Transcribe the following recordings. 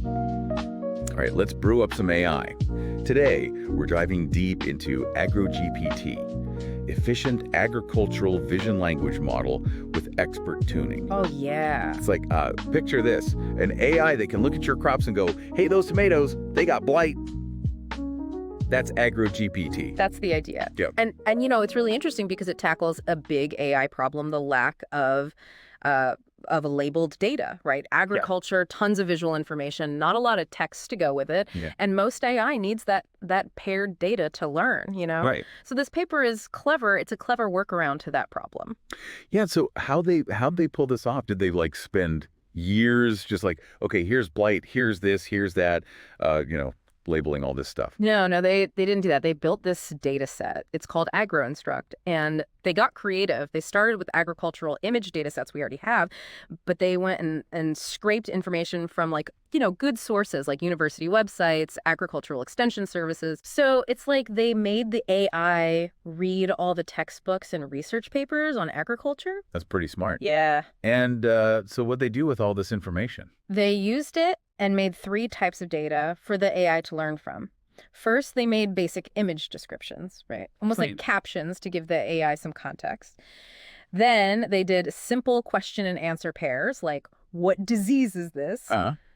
All right, let's brew up some AI. Today, we're diving deep into AgroGPT, efficient agricultural vision language model with expert tuning. Oh, yeah. It's like, picture this, an AI that can look at your crops and go, hey, those tomatoes, they got blight. That's AgroGPT. That's the idea. Yep. And it's really interesting because it tackles a big AI problem, the lack of labeled data, right? Agriculture, tons of visual information, not a lot of text to go with it. Yeah. And most AI needs that paired data to learn, Right. So this paper is clever. It's a clever workaround to that problem. Yeah, so how'd they pull this off? Did they like spend years just like, okay, here's blight, here's this, here's that, labeling all this stuff? No, they didn't do that. They built this data set. It's called AgroInstruct, and they got creative. They started with agricultural image data sets we already have, but they went and scraped information from good sources like university websites, agricultural extension services. So it's like they made the AI read all the textbooks and research papers on agriculture. That's pretty smart. Yeah. And so what'd they do with all this information? They used it and made 3 types of data for the AI to learn from. First, they made basic image descriptions, right? Almost like captions to give the AI some context. Then they did simple question and answer pairs, like, what disease is this?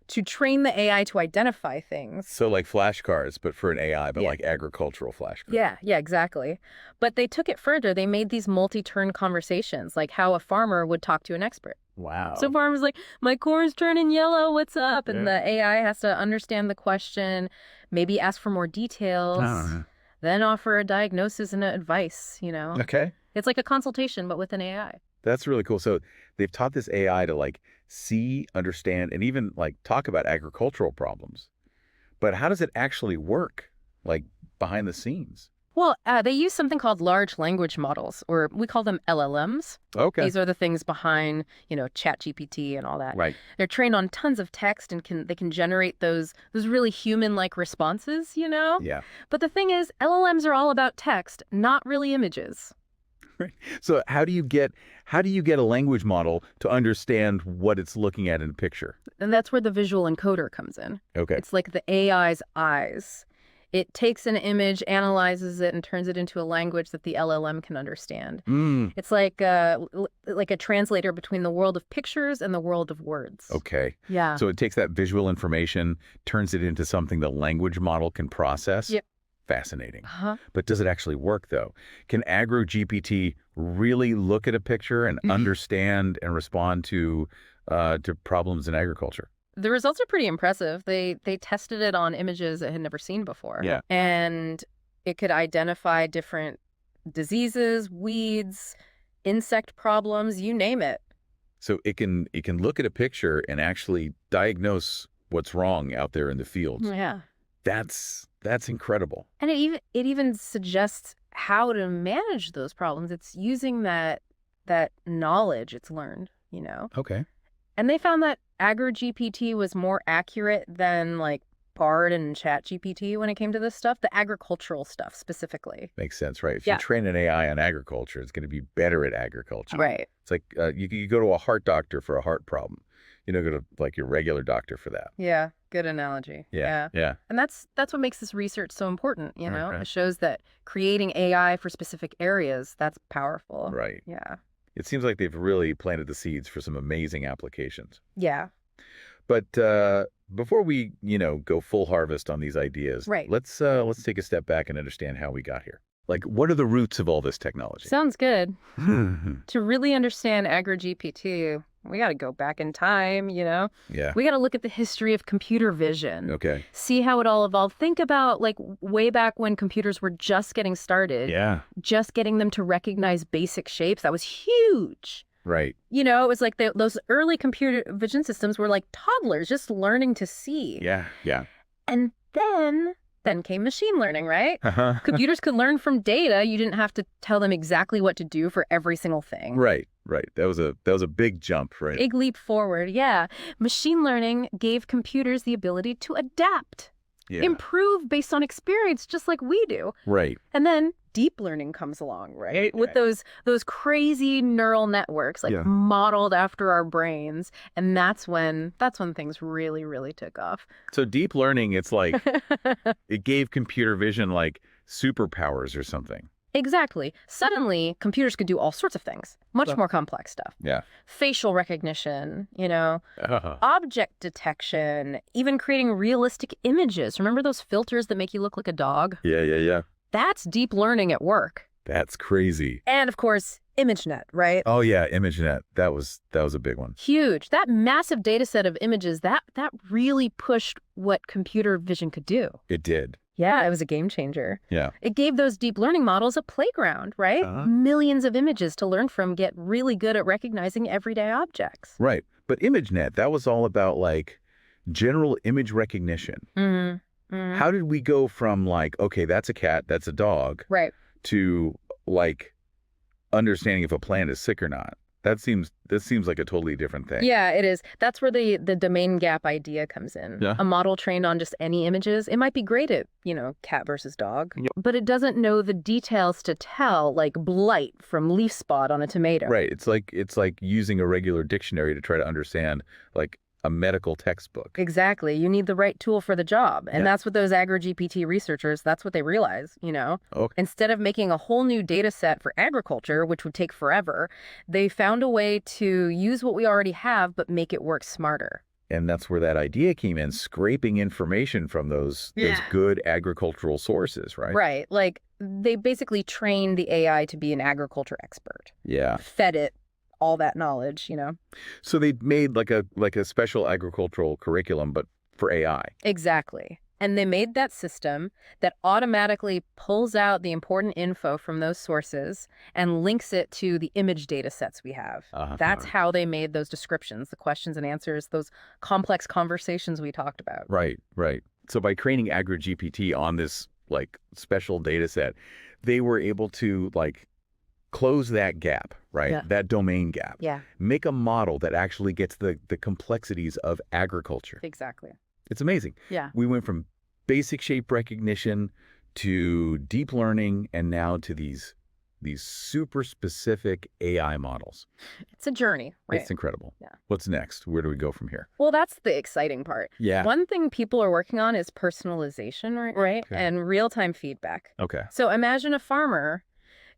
To train the AI to identify things. So like flashcards, but for an AI, but like agricultural flashcards. Yeah, exactly. But they took it further. They made these multi-turn conversations, like how a farmer would talk to an expert. Wow. So farmer's like, my corn's turning yellow, what's up? And the AI has to understand the question, maybe ask for more details, then offer a diagnosis and advice, Okay. It's like a consultation, but with an AI. That's really cool. So they've taught this AI to see, understand, and even talk about agricultural problems. But how does it actually work, behind the scenes? Well, they use something called large language models, or we call them LLMs. Okay. These are the things behind, ChatGPT and all that. Right. They're trained on tons of text and they can generate those really human-like responses, Yeah. But the thing is, LLMs are all about text, not really images. Right. So how do you get a language model to understand what it's looking at in a picture? And that's where the visual encoder comes in. Okay. It's like the AI's eyes. It takes an image, analyzes it, and turns it into a language that the LLM can understand. It's like a translator between the world of pictures and the world of words. Okay. Yeah. So it takes that visual information, turns it into something the language model can process? Yep. Fascinating. But does it actually work, though? Can AgroGPT really look at a picture and understand and respond to problems in agriculture? The results are pretty impressive. They tested it on images it had never seen before. Yeah. And it could identify different diseases, weeds, insect problems, you name it. So it can look at a picture and actually diagnose what's wrong out there in the fields. Yeah. That's incredible. And it even suggests how to manage those problems. It's using that knowledge it's learned, Okay. And they found that AgroGPT was more accurate than Bard and ChatGPT when it came to this stuff, the agricultural stuff specifically. Makes sense, right? If you train an AI on agriculture, it's going to be better at agriculture. Right. It's like you go to a heart doctor for a heart problem. You don't go to your regular doctor for that. Yeah, good analogy. Yeah. And that's what makes this research so important, Okay. It shows that creating AI for specific areas, that's powerful. Right. Yeah. It seems like they've really planted the seeds for some amazing applications. Yeah. But before we, go full harvest on these ideas, right. Let's take a step back and understand how we got here. What are the roots of all this technology? Sounds good. To really understand AgroGPT, we got to go back in time, Yeah. We got to look at the history of computer vision. Okay. See how it all evolved. Think about way back when computers were just getting started. Yeah. Just getting them to recognize basic shapes. That was huge. Right. It was like those early computer vision systems were like toddlers just learning to see. Yeah. And then came machine learning, right? Computers could learn from data. You didn't have to tell them exactly what to do for every single thing. Right. That was a big jump, right? Big leap forward, yeah. Machine learning gave computers the ability to adapt. Yeah. improve based on experience, just like we do. Right. And then deep learning comes along, right? With those crazy neural networks, like Yeah. modeled after our brains. And that's when things really, really took off. So deep learning, it's like it gave computer vision like superpowers or something. Exactly. Suddenly, computers could do all sorts of things, much more complex stuff. Yeah. Facial recognition, Uh, object detection, even creating realistic images. Remember those filters that make you look like a dog? yeah. That's deep learning at work. That's crazy. And of course, ImageNet, right? Oh yeah, ImageNet. That was a big one. Huge. That massive data set of images, that really pushed what computer vision could do. It did. Yeah, it was a game changer. Yeah. It gave those deep learning models a playground, right? Millions of images to learn from, get really good at recognizing everyday objects. Right. But ImageNet, that was all about like general image recognition. How did we go from like, okay, that's a cat, that's a dog, Right. to like understanding if a plant is sick or not? This seems like a totally different thing. Yeah, it is. That's where the domain gap idea comes in. Yeah. A model trained on just any images, it might be great at, cat versus dog, Yep. but it doesn't know the details to tell, like blight from leaf spot on a tomato. Right. It's like using a regular dictionary to try to understand like a medical textbook. Exactly. You need the right tool for the job. And Yeah. that's what those AgroGPT researchers, that's what they realize, Okay. Instead of making a whole new data set for agriculture, which would take forever, they found a way to use what we already have, but make it work smarter. And that's where that idea came in, scraping information from those good agricultural sources, right? Right. Like they basically trained the AI to be an agriculture expert, Yeah. fed it all that knowledge, So they made like a special agricultural curriculum, but for AI. Exactly. And they made that system that automatically pulls out the important info from those sources and links it to the image data sets we have. That's how they made those descriptions, the questions and answers, those complex conversations we talked about. Right. So by training AgroGPT on this like special data set, they were able to like close that gap, right? Yeah. That domain gap. Yeah, Make a model that actually gets the complexities of agriculture. exactly. It's amazing. Yeah. We went from basic shape recognition to deep learning and now to these super specific AI models. It's a journey, right? It's incredible. Yeah. What's next? Where do we go from here? Well, that's the exciting part. Yeah. One thing people are working on is personalization, right? Okay. And real-time feedback. Okay. So imagine a farmer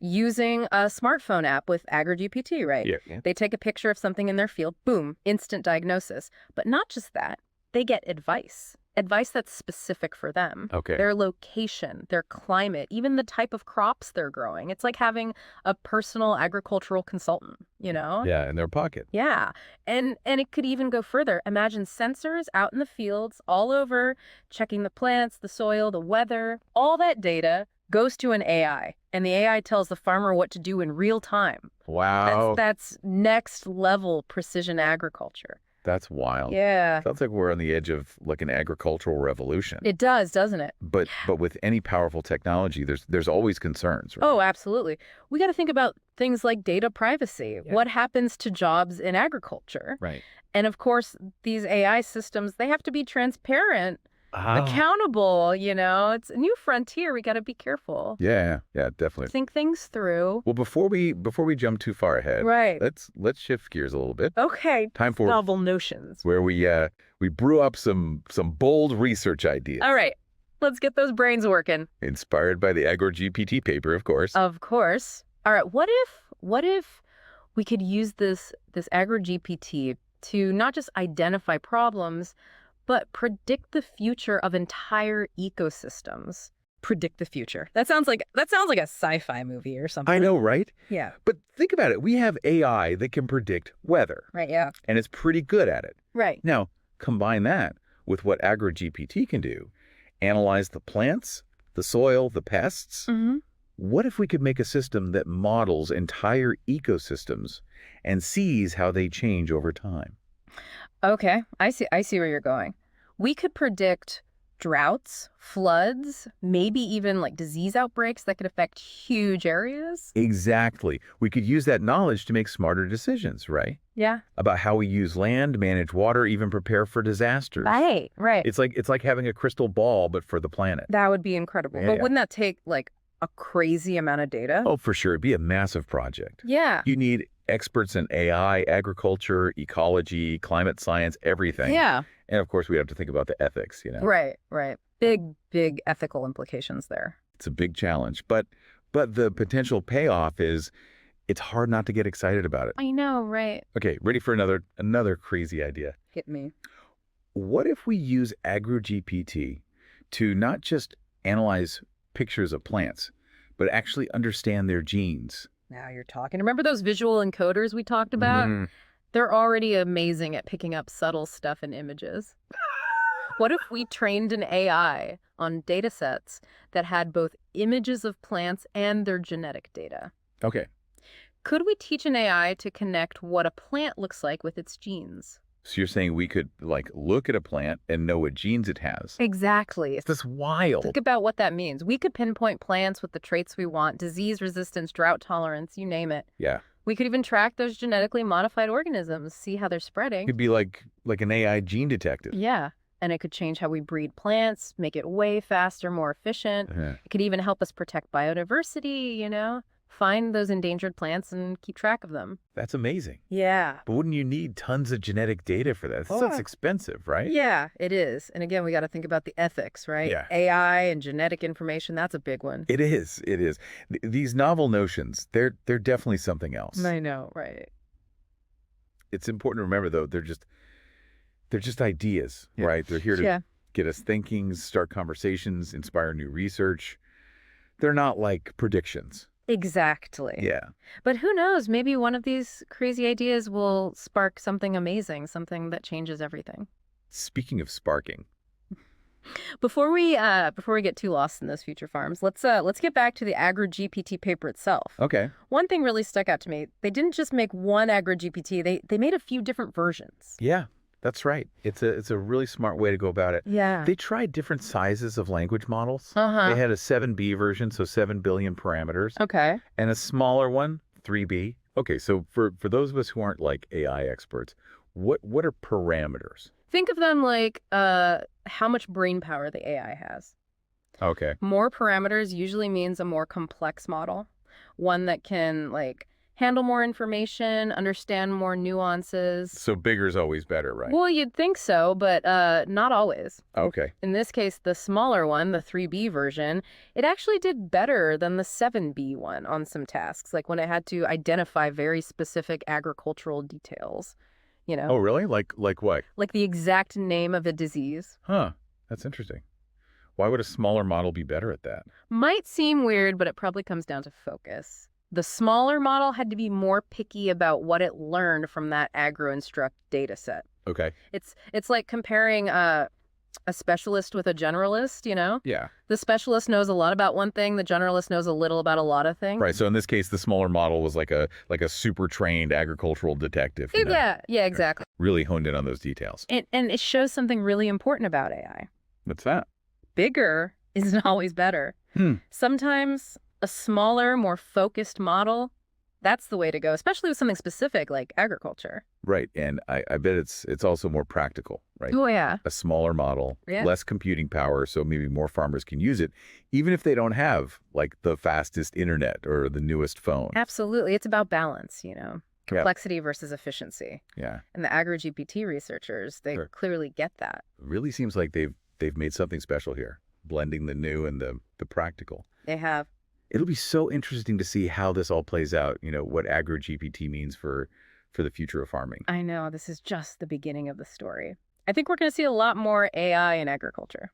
using a smartphone app with AgroGPT, right? Yeah. They take a picture of something in their field, boom, instant diagnosis. But not just that, they get advice that's specific for them. Okay. Their location, their climate, even the type of crops they're growing. It's like having a personal agricultural consultant, Yeah, in their pocket. Yeah. And it could even go further. Imagine sensors out in the fields all over, checking the plants, the soil, the weather. All that data goes to an AI, and the AI tells the farmer what to do in real time. Wow. That's next level precision agriculture. That's wild. Yeah. Sounds like we're on the edge of like an agricultural revolution. It does, doesn't it? But with any powerful technology, there's always concerns, right? Oh, absolutely. We got to think about things like data privacy. Yeah. What happens to jobs in agriculture? Right. And of course, these AI systems, they have to be transparent, accountable, It's a new frontier. We got to be careful. Yeah, definitely. Think things through. Well, before we jump too far ahead, Right. let's shift gears a little bit. Okay. Time for Novel notions. where we brew up some bold research ideas. All right. Let's get those brains working. Inspired by the AgroGPT paper, of course. Of course. All right. What if we could use this AgroGPT to not just identify problems, but predict the future of entire ecosystems? Predict the future. That sounds like a sci-fi movie or something. I know, right? Yeah. But think about it. We have AI that can predict weather, Right. Yeah. and it's pretty good at it. Right. Now, combine that with what AgroGPT can do, analyze the plants, the soil, the pests. Mm-hmm. What if we could make a system that models entire ecosystems and sees how they change over time? Okay. I see where you're going. We could predict droughts, floods, maybe even like disease outbreaks that could affect huge areas. Exactly. We could use that knowledge to make smarter decisions, right? Yeah. About how we use land, manage water, even prepare for disasters. Right. It's like having a crystal ball, but for the planet. That would be incredible. Yeah. But wouldn't that take like a crazy amount of data? Oh, for sure. It'd be a massive project. Yeah. You need experts in AI, agriculture, ecology, climate science, everything. Yeah. And of course, we have to think about the ethics, Right. Big ethical implications there. It's a big challenge. But the potential payoff is it's hard not to get excited about it. I know, right? Okay, ready for another crazy idea. Hit me. What if we use AgroGPT to not just analyze pictures of plants, but actually understand their genes? Now you're talking. Remember those visual encoders we talked about? Mhm. They're already amazing at picking up subtle stuff in images. What if we trained an AI on data sets that had both images of plants and their genetic data? Okay, Could we teach an AI to connect what a plant looks like with its genes? so you're saying we could look at a plant and know what genes it has? Exactly. That's wild. Think about what that means. We could pinpoint plants with the traits we want, disease resistance, drought tolerance, you name it. Yeah, We could even track those genetically modified organisms, see how they're it spreading. could be like an AI gene detective. Yeah. And it could change how we breed plants, make it way faster, more efficient. Yeah. It could even help us protect biodiversity, find those endangered plants and keep track of them. That's amazing. Yeah. But wouldn't you need tons of genetic data for that? That's expensive, right? Yeah, it is. And again, we got to think about the ethics, right? Yeah. AI and genetic information, that's a big one. It is. It is. These novel notions, they're definitely something else. I know, right? It's important to remember, though, they're just ideas, right? They're here to get us thinking, start conversations, inspire new research. They're not like predictions. Exactly. Yeah. But who knows? Maybe one of these crazy ideas will spark something amazing, something that changes everything. Speaking of sparking. Before we get too lost in those future farms, let's get back to the AgroGPT paper itself. Okay. One thing really stuck out to me. They didn't just make one AgroGPT. They made a few different versions. Yeah, that's right. It's a really smart way to go about it. Yeah. They tried different sizes of language models. Uh-huh. They had a 7B version, so 7 billion parameters, Okay. and a smaller one, 3B. Okay, so for those of us who aren't like AI experts, what are parameters? Think of them like how much brain power the AI has. Okay. More parameters usually means a more complex model, one that can handle more information, understand more nuances. So bigger is always better, right? Well, you'd think so, but not always. Okay. In this case, the smaller one, the 3B version, it actually did better than the 7B one on some tasks, like when it had to identify very specific agricultural details, Oh, really? Like what? like the exact name of a disease. Huh. That's interesting. Why would a smaller model be better at that? Might seem weird, but it probably comes down to focus. The smaller model had to be more picky about what it learned from that AgroInstruct data set. Okay. It's like comparing a specialist with a generalist, Yeah. The specialist knows a lot about one thing, the generalist knows a little about a lot of things. Right. So in this case, the smaller model was like a super trained agricultural detective. Yeah, exactly. Really honed in on those details. And it shows something really important about AI. What's that? Bigger isn't always better. Sometimes a smaller, more focused model, that's the way to go, especially with something specific like agriculture. Right. And I bet it's also more practical, right? Oh, yeah. A smaller model, less computing power, so maybe more farmers can use it, even if they don't have the fastest internet or the newest phone. Absolutely. It's about balance, complexity versus efficiency. Yeah. And the AgroGPT researchers, they clearly get that. It really seems like they've made something special here, blending the new and the practical. They have. It'll be so interesting to see how this all plays out, what AgroGPT means for the future of farming. I know. This is just the beginning of the story. I think we're going to see a lot more AI in agriculture.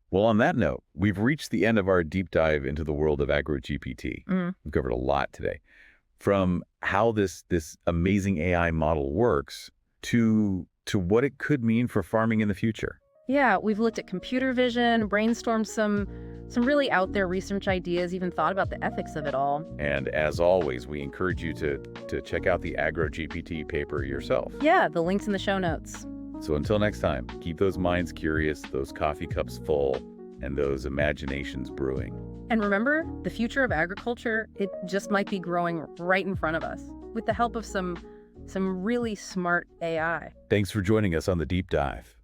Well, on that note, we've reached the end of our deep dive into the world of AgroGPT. We've covered a lot today. From how this amazing AI model works to what it could mean for farming in the future. Yeah, we've looked at computer vision, brainstormed some really out there research ideas, even thought about the ethics of it all. And as always, we encourage you to check out the AgroGPT paper yourself. Yeah, the link's in the show notes. So until next time, keep those minds curious, those coffee cups full, and those imaginations brewing. And remember, the future of agriculture, it just might be growing right in front of us with the help of some really smart AI. Thanks for joining us on the Deep Dive.